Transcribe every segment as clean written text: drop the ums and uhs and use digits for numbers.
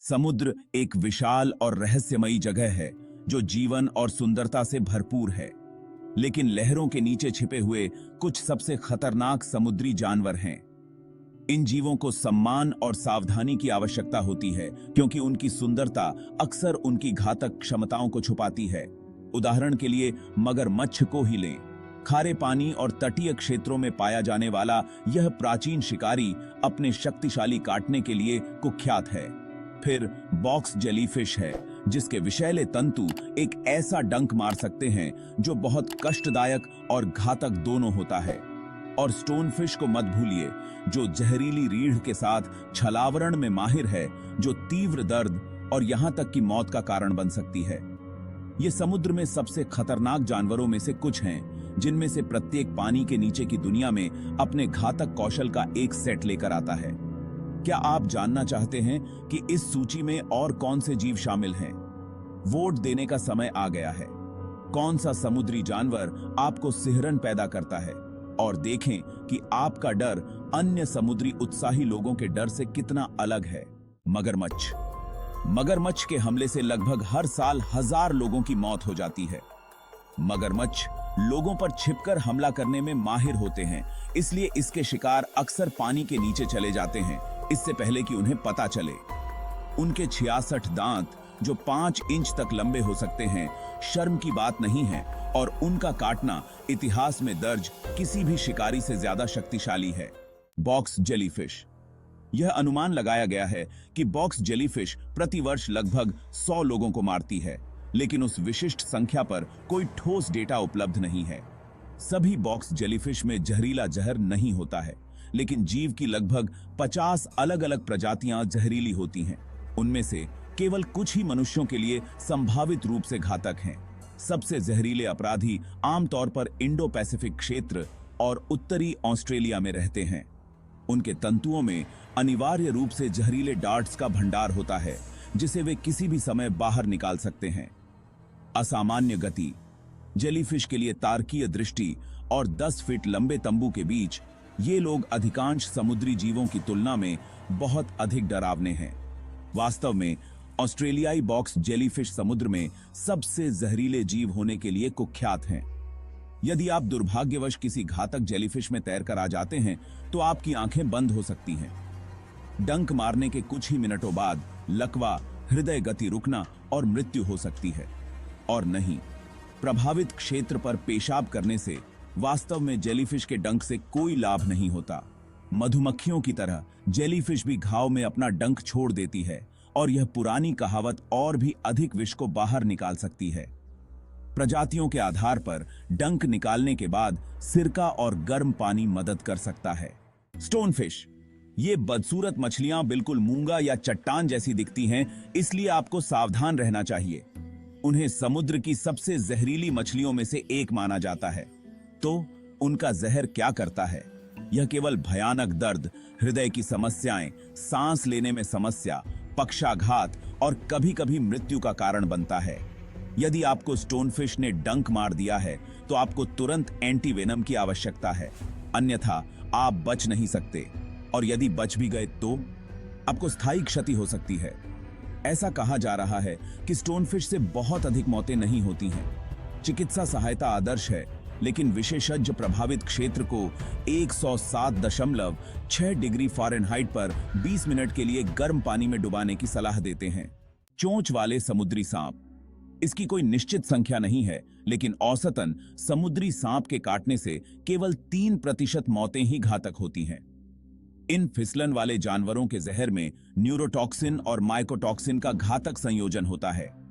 समुद्र एक विशाल और रहस्यमयी जगह है जो जीवन और सुंदरता से भरपूर है। लेकिन लहरों के नीचे छिपे हुए कुछ सबसे खतरनाक समुद्री जानवर हैं। इन जीवों को सम्मान और सावधानी की आवश्यकता होती है क्योंकि उनकी सुंदरता अक्सर उनकी घातक क्षमताओं को छुपाती है। उदाहरण के लिए मगरमच्छ को ही लें। खारे पानी और तटीय क्षेत्रों में पाया जाने वाला यह प्राचीन शिकारी अपने शक्तिशाली काटने के लिए कुख्यात है। फिर बॉक्स जेलीफिश है, जिसके विषैले तंतु एक ऐसा डंक मार सकते हैं जो बहुत कष्टदायक और घातक दोनों होता है। और स्टोनफिश को मत भूलिए, जो जहरीली रीढ़ के साथ छलावरण में माहिर है, जो तीव्र दर्द और यहां तक कि मौत का कारण बन सकती है। ये समुद्र में सबसे खतरनाक जानवरों में से कुछ हैं, जिनमें से प्रत्येक पानी के नीचे की दुनिया में अपने घातक कौशल का एक सेट लेकर आता है। क्या आप जानना चाहते हैं कि इस सूची में और कौन से जीव शामिल हैं? वोट देने का समय आ गया है। कौन सा समुद्री जानवर आपको सिहरन पैदा करता है? और देखें कि आपका डर अन्य समुद्री उत्साही लोगों के डर से कितना अलग है। मगरमच्छ। मगरमच्छ के हमले से लगभग हर साल 1000 लोगों की मौत हो जाती है। मगरमच्छ लोगों पर छिपकर हमला करने में माहिर होते हैं, इसलिए इसके शिकार अक्सर पानी के नीचे चले जाते हैं, इससे पहले कि उन्हें पता चले। उनके 66 दांत, जो 5 इंच तक लंबे हो सकते हैं, शर्म की बात नहीं है और उनका काटना इतिहास में दर्ज किसी भी शिकारी से ज्यादा शक्तिशाली है। Box jellyfish. यह अनुमान लगाया गया है कि बॉक्स जेलीफिश प्रतिवर्ष लगभग 100 लोगों को मारती है, लेकिन उस विशिष्ट संख्या पर कोई ठोस डेटा उपलब्ध नहीं है। सभी बॉक्स जेलीफिश में जहरीला जहर नहीं होता है, लेकिन जीव की लगभग 50 अलग-अलग प्रजातियां जहरीली होती हैं। उनमें से केवल कुछ ही मनुष्यों के लिए संभावित रूप से घातक हैं। सबसे जहरीले अपराधी आमतौर पर इंडो पैसिफिक क्षेत्र और उत्तरी ऑस्ट्रेलिया में रहते हैं। उनके तंतुओं में अनिवार्य रूप से जहरीले डार्ट्स का भंडार होता है, जिसे वे किसी भी समय बाहर निकाल सकते हैं। असामान्य गति। जेलीफिश के लिए तारकीय दृष्टि और 10 फीट लंबे तंबू के बीच ये लोग अधिकांश समुद्री जीवों की तुलना में बहुत अधिक डरावने हैं। वास्तव में ऑस्ट्रेलियाई बॉक्स जेलीफिश समुद्र में सबसे जहरीले जीव होने के लिए कुख्यात हैं। यदि आप दुर्भाग्यवश किसी घातक जेलीफिश में तैरकर आ जाते हैं तो आपकी आंखें बंद हो सकती हैं। डंक मारने के कुछ ही मिनटों बाद लकवा, हृदय गति रुकना और मृत्यु हो सकती है। और नहीं, प्रभावित क्षेत्र पर पेशाब करने से वास्तव में जेलीफिश के डंक से कोई लाभ नहीं होता। मधुमक्खियों की तरह जेलीफिश भी घाव में अपना डंक छोड़ देती है और यह पुरानी कहावत और भी अधिक विष को बाहर निकाल सकती है। प्रजातियों के आधार पर डंक निकालने के बाद सिरका और गर्म पानी मदद कर सकता है। स्टोनफिश। ये बदसूरत मछलियां बिल्कुल मूंगा या चट्टान जैसी दिखती हैं, इसलिए आपको सावधान रहना चाहिए। उन्हें समुद्र की सबसे जहरीली मछलियों में से एक माना जाता है। तो उनका जहर क्या करता है? यह केवल भयानक दर्द, हृदय की समस्याएं, सांस लेने में समस्या, पक्षाघात और कभी-कभी मृत्यु का कारण बनता है। यदि आपको स्टोनफिश ने डंक मार दिया है तो आपको तुरंत एंटीवेनम की आवश्यकता है, अन्यथा आप बच नहीं सकते। और यदि बच भी गए तो आपको स्थायी क्षति हो सकती है। ऐसा कहा जा रहा है कि स्टोनफिश से बहुत अधिक मौतें नहीं होती हैं। चिकित्सा सहायता आदर्श है, लेकिन विशेषज्ञ प्रभावित क्षेत्र को 107.6 डिग्री फ़ारेनहाइट पर 20 मिनट के लिए गर्म पानी में डुबाने की सलाह देते हैं। चोंच वाले समुद्री सांप। इसकी कोई निश्चित संख्या नहीं है, लेकिन औसतन समुद्री सांप के काटने से केवल 3% मौतें ही घातक होती हैं। इन फिसलन वाले जानवरों के जहर में न्यूरोटॉक्सिन और माइकोटॉक्सिन का घातक संयोजन होता है।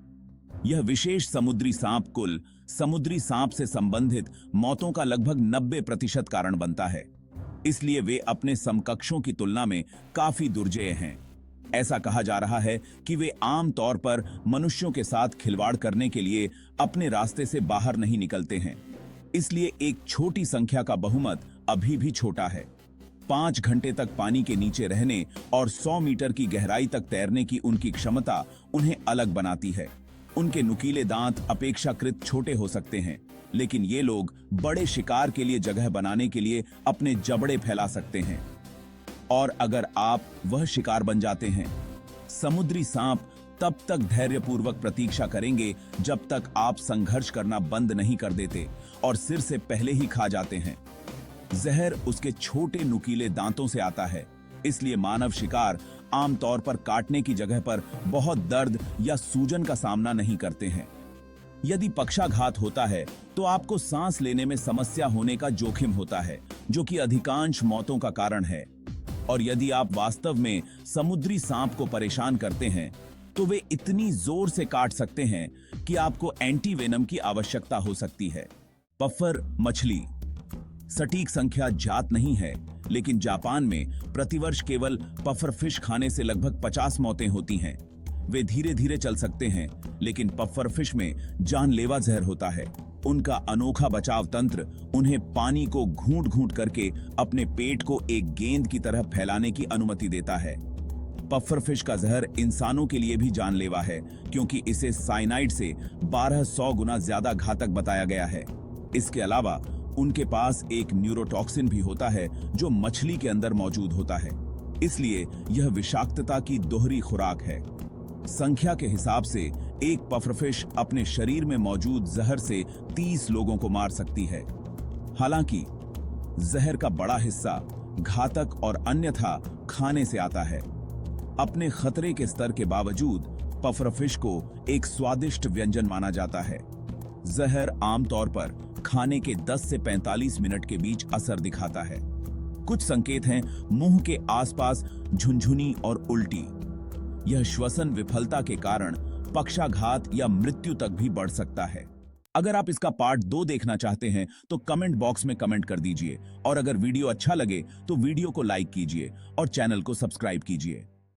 यह विशेष समुद्री सांप कुल समुद्री सांप से संबंधित मौतों का लगभग 90% कारण बनता है, इसलिए वे अपने समकक्षों की तुलना में काफी दुर्जेय हैं। ऐसा कहा जा रहा है कि वे आम तौर पर मनुष्यों के साथ खिलवाड़ करने के लिए अपने रास्ते से बाहर नहीं निकलते हैं, इसलिए एक छोटी संख्या का बहुमत अभी भी छोटा है। 5 घंटे तक पानी के नीचे रहने और 100 मीटर की गहराई तक तैरने की उनकी क्षमता उन्हें अलग बनाती है। उनके नुकीले दांत अपेक्षाकृत छोटे हो सकते हैं, लेकिन ये लोग बड़े शिकार के लिए जगह बनाने के लिए अपने जबड़े फैला सकते हैं। और अगर आप वह शिकार बन जाते हैं, समुद्री सांप तब तक धैर्यपूर्वक प्रतीक्षा करेंगे जब तक आप संघर्ष करना बंद नहीं कर देते और सिर से पहले ही खा जाते हैं। जहर उसके छोटे नुकीले दांतों से आता है, इसलिए मानव शिकार आमतौर पर काटने की जगह पर बहुत दर्द या सूजन का सामना नहीं करते हैं। यदि पक्षाघात होता है तो आपको सांस लेने में समस्या होने का जोखिम होता है, जो कि अधिकांश मौतों का कारण है। और यदि आप वास्तव में समुद्री सांप को परेशान करते हैं तो वे इतनी जोर से काट सकते हैं कि आपको एंटीवेनम की आवश्यकता हो सकती है। पफर मछली। सटीक संख्या ज्ञात नहीं है, लेकिन जापान में प्रतिवर्ष केवल पफर फिश खाने से लगभग 50 मौतें होती हैं। वे धीरे धीरे चल सकते हैं, लेकिन पफर फिश में जानलेवा जहर होता है। उनका अनोखा बचाव तंत्र उन्हें पानी को घूंट घूंट करके अपने पेट को एक गेंद की तरह फैलाने की अनुमति देता है। पफर फिश का जहर इंसानों के लिए भी जानलेवा है, क्योंकि इसे साइनाइड से 1200 गुना ज्यादा घातक बताया गया है। इसके अलावा उनके पास एक न्यूरोटॉक्सिन भी होता है जो मछली के अंदर मौजूद होता है, इसलिए यह विषाक्तता की दोहरी खुराक है। संख्या के हिसाब से एक पफरफिश अपने शरीर में मौजूद जहर से 30 लोगों को मार सकती है। हालांकि जहर का बड़ा हिस्सा घातक और अन्यथा खाने से आता है। अपने खतरे के स्तर के बावजूद पफरफिश को एक स्वादिष्ट व्यंजन माना जाता है। जहर आमतौर पर खाने के 10 से 45 मिनट के बीच असर दिखाता है। कुछ संकेत हैं मुंह के आसपास झुनझुनी और उल्टी। यह श्वसन विफलता के कारण पक्षाघात या मृत्यु तक भी बढ़ सकता है। अगर आप इसका पार्ट 2 देखना चाहते हैं तो कमेंट बॉक्स में कमेंट कर दीजिए, और अगर वीडियो अच्छा लगे तो वीडियो को लाइक कीजिए और चैनल को सब्सक्राइब कीजिए।